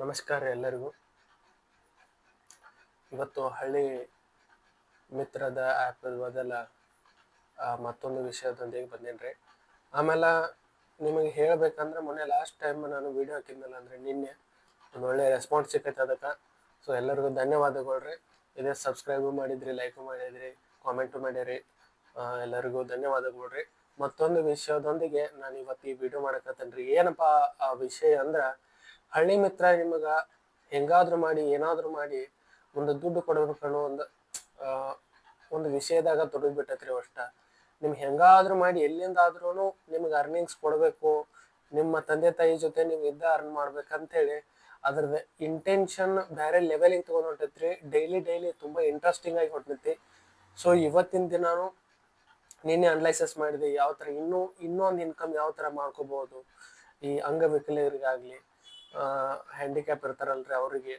ನಮಸ್ಕಾರ ಎಲ್ಲರಿಗೂ. ಇವತ್ತು ಹಳ್ಳಿ ಮಿತ್ರದ ಆ್ಯಪ್ ಬದಲ ಮತ್ತೊಂದು ವಿಷಯದೊಂದಿಗೆ ಬಂದೇನ್ರಿ. ಆಮೇಲೆ ನಿಮಗೆ ಹೇಳ್ಬೇಕಂದ್ರೆ ಮೊನ್ನೆ ಲಾಸ್ಟ್ ಟೈಮ್ ನಾನು ವಿಡಿಯೋ ಹಾಕಿದ್ನಲ್ಲ, ಅಂದರೆ ನಿನ್ನೆ ಒಂದು ಒಳ್ಳೆ ರೆಸ್ಪಾನ್ಸ್ ಸಿಕ್ಕೈತೆ ಅದಕ್ಕೆ. ಸೊ ಎಲ್ಲರಿಗೂ ಧನ್ಯವಾದಗಳು ರೀ. ಇದೇ ಸಬ್ಸ್ಕ್ರೈಬು ಮಾಡಿದ್ರಿ, ಲೈಕು ಮಾಡಿದ್ರಿ, ಕಾಮೆಂಟು ಮಾಡಿರಿ. ಎಲ್ಲರಿಗೂ ಧನ್ಯವಾದಗಳು ರೀ. ಮತ್ತೊಂದು ವಿಷಯದೊಂದಿಗೆ ನಾನು ಇವತ್ತು ಈ ವಿಡಿಯೋ ಮಾಡಕತ್ತೇನೆ ರೀ. ಏನಪ್ಪ ಆ ವಿಷಯ ಅಂದ್ರೆ, ಹಳ್ಳಿ ಮಿತ್ರ ನಿಮಗೆ ಹೆಂಗಾದ್ರೂ ಮಾಡಿ ಏನಾದರೂ ಮಾಡಿ ಒಂದು ದುಡ್ಡು ಕೊಡಬೇಕು ಅನ್ನೋ ಒಂದು ವಿಷಯದಾಗ ತೊಡಗಿಬಿಟ್ಟೈತ್ರಿ. ಅಷ್ಟ ನಿಮ್ಗೆ ಹೆಂಗಾದ್ರೂ ಮಾಡಿ ಎಲ್ಲಿಂದಾದ್ರೂ ನಿಮ್ಗೆ ಅರ್ನಿಂಗ್ಸ್ ಕೊಡಬೇಕು, ನಿಮ್ಮ ತಂದೆ ತಾಯಿ ಜೊತೆ ನೀವು ಅರ್ನ್ ಮಾಡ್ಬೇಕಂತೇಳಿ ಅದ್ರದ್ದು ಇಂಟೆನ್ಷನ್ ಬೇರೆ ಲೆವೆಲಿಗೆ ತೊಗೊಂಡು ಹೊಂಟೈತ್ರಿ. ಡೈಲಿ ತುಂಬ ಇಂಟ್ರೆಸ್ಟಿಂಗ್ ಆಗಿ ಹೊಂಟೈತಿ. ಸೊ ಇವತ್ತಿನ ದಿನಾನು ನಿನ್ನೆ ಅನಲೈಸಸ್ ಮಾಡಿದೆ ಯಾವ ಥರ ಇನ್ನೊಂದು ಇನ್ಕಮ್ ಯಾವ ಥರ ಮಾಡ್ಕೋಬಹುದು. ಈ ಅಂಗವಿಕಲರಿಗಾಗಲಿ, ಹ್ಯಾಂಡಿಕ್ಯಾಪ್ ಇರ್ತಾರಲ್ರಿ ಅವರಿಗೆ,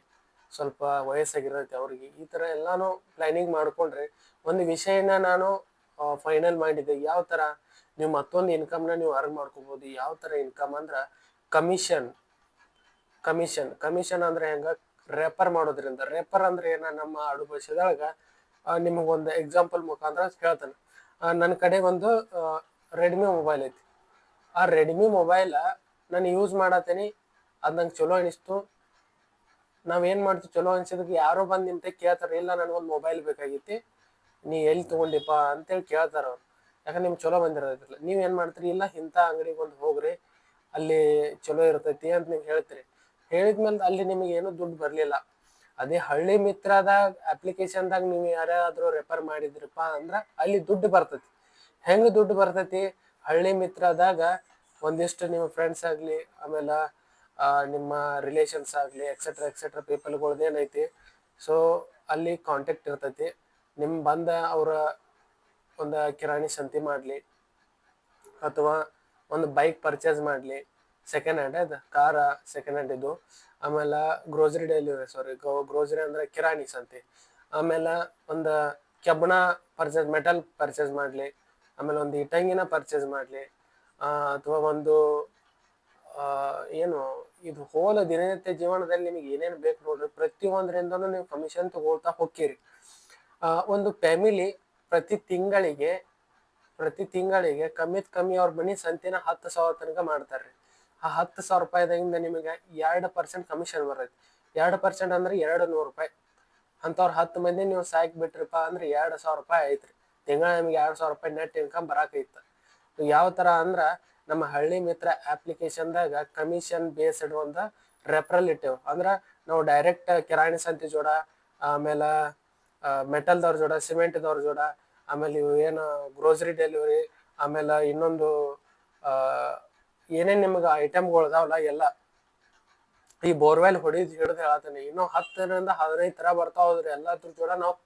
ಸ್ವಲ್ಪ ವಯಸ್ಸಾಗಿರತ್ತೆ ಅವ್ರಿಗೆ, ಈ ಥರ ಎಲ್ಲಾನು ಪ್ಲಾನಿಂಗ್ ಮಾಡ್ಕೊಂಡ್ರೆ ಒಂದು ವಿಷಯನ ನಾನು ಫೈನಲ್ ಮಾಡಿದ್ದೆ. ಯಾವ ಥರ ನೀವು ಮತ್ತೊಂದು ಇನ್ಕಮ್ನ ನೀವು ಅರ್ನ್ ಮಾಡ್ಕೋಬೋದು. ಯಾವ ಥರ ಇನ್ಕಮ್ ಅಂದ್ರೆ ಕಮಿಷನ್ ಅಂದ್ರೆ ಹೆಂಗ, ರೆಫರ್ ಮಾಡೋದ್ರಿಂದ. ರೆಫರ್ ಅಂದ್ರೆ ಏನ, ನಮ್ಮ ಆಡು ಭಾಷೆದೊಳಗ ನಿಮಗೊಂದು ಎಕ್ಸಾಂಪಲ್ ಮುಖಾಂತರ ಹೇಳ್ತಾನೆ. ನನ್ನ ಕಡೆ ಒಂದು ರೆಡ್ಮಿ ಮೊಬೈಲ್ ಐತಿ. ಆ ರೆಡ್ಮಿ ಮೊಬೈಲ್ ನಾನು ಯೂಸ್ ಮಾಡತ್ತೇನೆ, ಅದು ನಂಗೆ ಚಲೋ ಅನಿಸ್ತು. ನಾವೇನು ಮಾಡ್ತೀವಿ, ಚಲೋ ಅನ್ಸಿದಕ್ಕೆ ಯಾರೋ ಬಂದು ನಿಂತೆ ಕೇಳ್ತಾರೆ, ಇಲ್ಲ ನನಗೊಂದು ಮೊಬೈಲ್ ಬೇಕಾಗಿತ್ತು, ನೀ ಎಲ್ಲಿ ತೊಗೊಂಡಿಪ್ಪ ಅಂತೇಳಿ ಕೇಳ್ತಾರೆ ಅವ್ರು. ಯಾಕಂದ್ರೆ ನಿಮ್ಗೆ ಚಲೋ ಬಂದಿರೋದಿಲ್ಲ. ನೀವೇನು ಮಾಡ್ತೀರಿ, ಇಲ್ಲ ಇಂಥ ಅಂಗಡಿಗೆ ಒಂದು ಹೋಗ್ರಿ, ಅಲ್ಲಿ ಚಲೋ ಇರ್ತೈತಿ ಅಂತ ನೀವು ಹೇಳ್ತೀರಿ. ಹೇಳಿದ್ಮೇಲೆ ಅಲ್ಲಿ ನಿಮಗೆ ಏನೂ ದುಡ್ಡು ಬರಲಿಲ್ಲ. ಅದೇ ಹಳ್ಳಿ ಮಿತ್ರದಾಗ ಅಪ್ಲಿಕೇಶನ್ದಾಗ ನೀವು ಯಾರಾದರೂ ರೆಫರ್ ಮಾಡಿದ್ರಪ್ಪ ಅಂದ್ರೆ ಅಲ್ಲಿ ದುಡ್ಡು ಬರ್ತೈತಿ. ಹೆಂಗೆ ದುಡ್ಡು ಬರ್ತೈತಿ, ಹಳ್ಳಿ ಮಿತ್ರದಾಗ ಒಂದಿಷ್ಟು ನಿಮ್ಮ ಫ್ರೆಂಡ್ಸ್ ಆಗಲಿ, ಆಮೇಲೆ ನಿಮ್ಮ ರಿಲೇಷನ್ಸ್ ಆಗಲಿ, ಎಕ್ಸೆಟ್ರಾ ಪೀಪಲ್ಗಳ್ದು ಏನೈತಿ, ಸೊ ಅಲ್ಲಿ ಕಾಂಟ್ಯಾಕ್ಟ್ ಇರ್ತೈತಿ. ನಿಮ್ಮ ಬಂದ ಅವರ ಒಂದು ಕಿರಾಣಿ ಸಂತಿ ಮಾಡಲಿ, ಅಥವಾ ಒಂದು ಬೈಕ್ ಪರ್ಚೇಸ್ ಮಾಡಲಿ, ಸೆಕೆಂಡ್ ಹ್ಯಾಂಡ್ ಅದು ಕಾರ ಸೆಕೆಂಡ್ ಹ್ಯಾಂಡ್ ಇದು. ಆಮೇಲೆ ಗ್ರೋಸರಿ ಅಂದರೆ ಕಿರಾಣಿ ಸಂತಿ. ಆಮೇಲೆ ಒಂದು ಕೆಬ್ಬಣ ಮೆಟಲ್ ಪರ್ಚೇಸ್ ಮಾಡಲಿ, ಆಮೇಲೆ ಒಂದು ಇಟಂಗಿನ ಪರ್ಚೇಸ್ ಮಾಡಲಿ, ಅಥವಾ ಒಂದು ಏನು ಇದು ಹೋಲ ದಿನನಿತ್ಯ ಜೀವನದಲ್ಲಿ ನಿಮಗೆ ಏನೇನು ಬೇಕು ನೋಡ್ರಿ, ಪ್ರತಿಯೊಂದರಿಂದನೂ ನೀವು ಕಮಿಷನ್ ತಗೊಳ್ತಾ ಹೋಗ್ತೀರಿ. ಒಂದು ಫ್ಯಾಮಿಲಿ ಪ್ರತಿ ತಿಂಗಳಿಗೆ ಕಮ್ಮಿ ಅವ್ರ ಮನಿ ಸಂತಿನ 10,000 ತನಕ ಮಾಡ್ತಾರೆ. ಆ 10,000 ರೂಪಾಯಿದಿಂದ ನಿಮಗೆ 2% ಕಮಿಷನ್ ಬರ್ತೈತಿ. 2% ಅಂದ್ರೆ 200 ರೂಪಾಯಿ. ಅಂಥವ್ರು 10 ಮಂದಿ ನೀವು ಸಾಕಿ ಬಿಟ್ರಿಪ್ಪ ಅಂದ್ರೆ 2,000 ರೂಪಾಯಿ ಐತ್ರಿ. ತಿಂಗಳ ನಿಮ್ಗೆ 2,000 ರೂಪಾಯಿ ನೆಟ್ ಇನ್ಕಮ್ ಬರಾಕೈತ. ಯಾವ ಥರ ಅಂದ್ರೆ, ನಮ್ಮ ಹಳ್ಳಿ ಮಿತ್ರ ಅಪ್ಲಿಕೇಶನ್ದಾಗ ಕಮಿಷನ್ ಬೇಸ್ಡ್ ಒಂದು ರೆಫರಲ್ ಇಟ್ಟೇವು. ಅಂದ್ರೆ ನಾವು ಡೈರೆಕ್ಟ್ ಕಿರಾಣಿ ಸಂತಿ ಜೋಡ, ಆಮೇಲೆ ಮೆಟಲ್ದವ್ರ ಜೋಡ, ಸಿಮೆಂಟ್ದವ್ರ ಜೋಡ, ಆಮೇಲೆ ಇವು ಏನು ಗ್ರೋಸರಿ ಡೆಲಿವರಿ, ಆಮೇಲೆ ಇನ್ನೊಂದು ಏನೇನು ನಿಮ್ಗೆ ಐಟಮ್ಗಳು ಅದಾವಲ್ಲ ಎಲ್ಲ, ಈ ಬೋರ್ವೆಲ್ ಹಿಡಿದು ಹೇಳತ್ತೇನೆ. ಇನ್ನೂ 10ರಿಂದ 15 ಥರ ಬರ್ತಾ ಹೋದ್ರಿ. ಎಲ್ಲದ್ರ ಜೋಡ ನಾವು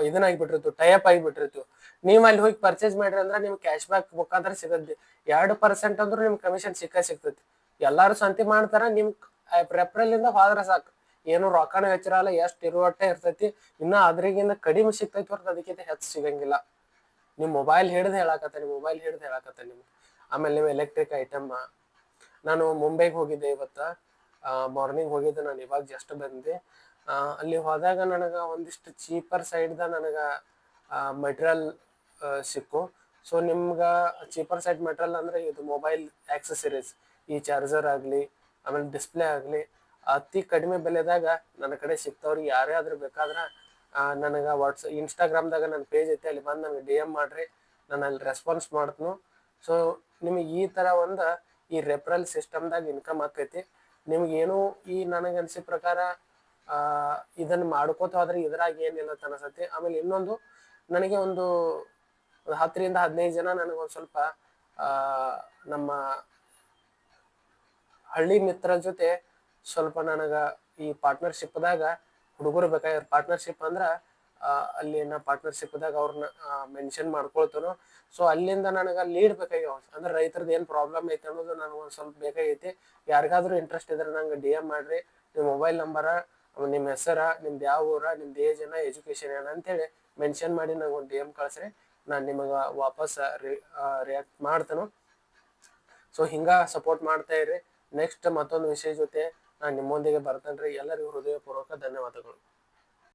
ಇದನ್ನಾಗಿಬಿಟ್ಟಿರ್ತೀವಿ, ಟೈಅಪ್ ಆಗಿಬಿಟ್ಟಿರ್ತೀವಿ. ನೀವು ಅಲ್ಲಿ ಹೋಗಿ ಪರ್ಚೇಸ್ ಮಾಡ್ರಿ ಅಂದ್ರೆ ನಿಮ್ಗೆ ಕ್ಯಾಶ್ ಬ್ಯಾಕ್ ಮುಖಾಂತರ ಸಿಗತ್ತೆ. 2% ಅಂದ್ರೆ ನಿಮ್ಗೆ ಕಮಿಷನ್ ಸಿಗ್ತೈತಿ. ಎಲ್ಲಾರು ಸಂತಿ ಮಾಡ್ತಾರ, ನಿಮ್ಗೆ ರೆಫರಲಿಂದ ಹೋದ್ರೆ ಸಾಕು, ಏನು ರೊಕ್ಕನ ಹೆಚ್ಚಿರಲ್ಲ, ಎಷ್ಟು ಇರುವಟ್ಟೆ ಇರ್ತೈತಿ. ಇನ್ನು ಅದ್ರಿಗಿಂತ ಕಡಿಮೆ ಸಿಗ್ತೈತಿ ಹೊರತು ಅದಕ್ಕಿಂತ ಹೆಚ್ಚು ಸಿಗಂಗಿಲ್ಲ. ನೀವು ಮೊಬೈಲ್ ಹಿಡಿದು ಹೇಳಕತ್ತೇನೆ ನಿಮ್ಗೆ. ಆಮೇಲೆ ನೀವು ಎಲೆಕ್ಟ್ರಿಕ್ ಐಟಮ್, ನಾನು ಮುಂಬೈಗೆ ಹೋಗಿದ್ದೆ ಇವತ್ತು, ಮಾರ್ನಿಂಗ್ ಹೋಗಿದ್ದೆ. ನಾನು ಇವಾಗ ಜಸ್ಟ್ ಬಂದೆ. ಅಲ್ಲಿ ಹೋದಾಗ ನನಗೆ ಒಂದಿಷ್ಟು ಚೀಪರ್ ಸೈಡ್ದಾಗ ನನಗೆ ಮೆಟೀರಿಯಲ್ ಸಿಕ್ಕು. ಸೊ ನಿಮ್ಗೆ ಚೀಪರ್ ಸೈಡ್ ಮೆಟೀರಿಯಲ್ ಅಂದರೆ ಇದು ಮೊಬೈಲ್ ಆಕ್ಸೆಸರೀಸ್, ಈ ಚಾರ್ಜರ್ ಆಗಲಿ, ಆಮೇಲೆ ಡಿಸ್ಪ್ಲೇ ಆಗಲಿ, ಅತಿ ಕಡಿಮೆ ಬೆಲೆದಾಗ ನನ್ನ ಕಡೆ ಸಿಗ್ತಾವ್ರಿ. ಯಾರೇ ಆದ್ರೂ ಬೇಕಾದ್ರೆ ನನಗೆ ಇನ್ಸ್ಟಾಗ್ರಾಮ್ದಾಗ ನನ್ನ ಪೇಜ್ ಐತೆ, ಅಲ್ಲಿ ಬಂದು ನನಗೆ DM ಮಾಡಿರಿ, ನಾನು ಅಲ್ಲಿ ರೆಸ್ಪಾನ್ಸ್ ಮಾಡ್ತೀನಿ. ಸೊ ನಿಮಗೆ ಈ ಥರ ಈ ರೆಫರಲ್ ಸಿಸ್ಟಮ್ದಾಗ ಇನ್ಕಮ್ ಆಕೈತಿ. ನಿಮ್ಗೇನು ಈ ನನಗೆ ಅನಿಸಿದ ಪ್ರಕಾರ ಇದನ್ನು ಮಾಡ್ಕೋತ ಹೋದ್ರೆ ಇದ್ರಾಗ ಏನಿಲ್ಲ ಅನಿಸತ್ತೆ. ಆಮೇಲೆ ಇನ್ನೊಂದು, ನನಗೆ ಒಂದು 10ರಿಂದ 15 ಜನ ನನಗೊಂದು ಸ್ವಲ್ಪ ನಮ್ಮ ಹಳ್ಳಿ ಮಿತ್ರ ಜೊತೆ ಸ್ವಲ್ಪ ನನಗೆ ಈ ಪಾರ್ಟ್ನರ್ಶಿಪ್ದಾಗ ಹುಡುಗರು ಬೇಕಾಗಿರೋ. ಪಾರ್ಟ್ನರ್ಶಿಪ್ ಅಂದ್ರೆ ಅಲ್ಲಿ ನಾ ಪಾರ್ಟ್ನರ್ಶಿಪ್ದಾಗ ಅವ್ರನ್ನ ಮೆನ್ಷನ್ ಮಾಡ್ಕೊಳ್ತಾನೋ. ಸೊ ಅಲ್ಲಿಂದ ನನಗೆ ಲೀಡ್ ಬೇಕಾಗ್ಯಾವ. ಅಂದ್ರೆ ರೈತರದ್ದು ಏನು ಪ್ರಾಬ್ಲಮ್ ಐತೆ ಅನ್ನೋದು ನನಗೊಂದು ಸ್ವಲ್ಪ ಬೇಕಾಗೈತಿ. ಯಾರಿಗಾದ್ರೂ ಇಂಟ್ರೆಸ್ಟ್ ಇದ್ರೆ ನಂಗೆ DM ಮಾಡಿರಿ. ನಿಮ್ಮ ಮೊಬೈಲ್ ನಂಬರ, ನಿಮ್ಮ ಹೆಸರ, ನಿಮ್ದು ಯಾವ ಊರ, ನಿಮ್ದು ಏಜ್ ಏನ, ಎಜುಕೇಷನ್ ಏನ ಅಂತೇಳಿ ಮೆನ್ಷನ್ ಮಾಡಿ ನಂಗೆ ಒಂದು DM ಕಳಿಸ್ರಿ. ನಾನು ನಿಮಗೆ ವಾಪಸ್ ರಿಯಾಕ್ಟ್ ಮಾಡ್ತೇನೆ. ಸೊ ಹಿಂಗೆ ಸಪೋರ್ಟ್ ಮಾಡ್ತಾ ಇರಿ. ನೆಕ್ಸ್ಟ್ ಮತ್ತೊಂದು ವಿಷಯ ಜೊತೆ ನಾನು ನಿಮ್ಮೊಂದಿಗೆ ಬರ್ತೇನೆ ರೀ. ಎಲ್ಲರಿಗೂ ಹೃದಯಪೂರ್ವಕ ಧನ್ಯವಾದಗಳು.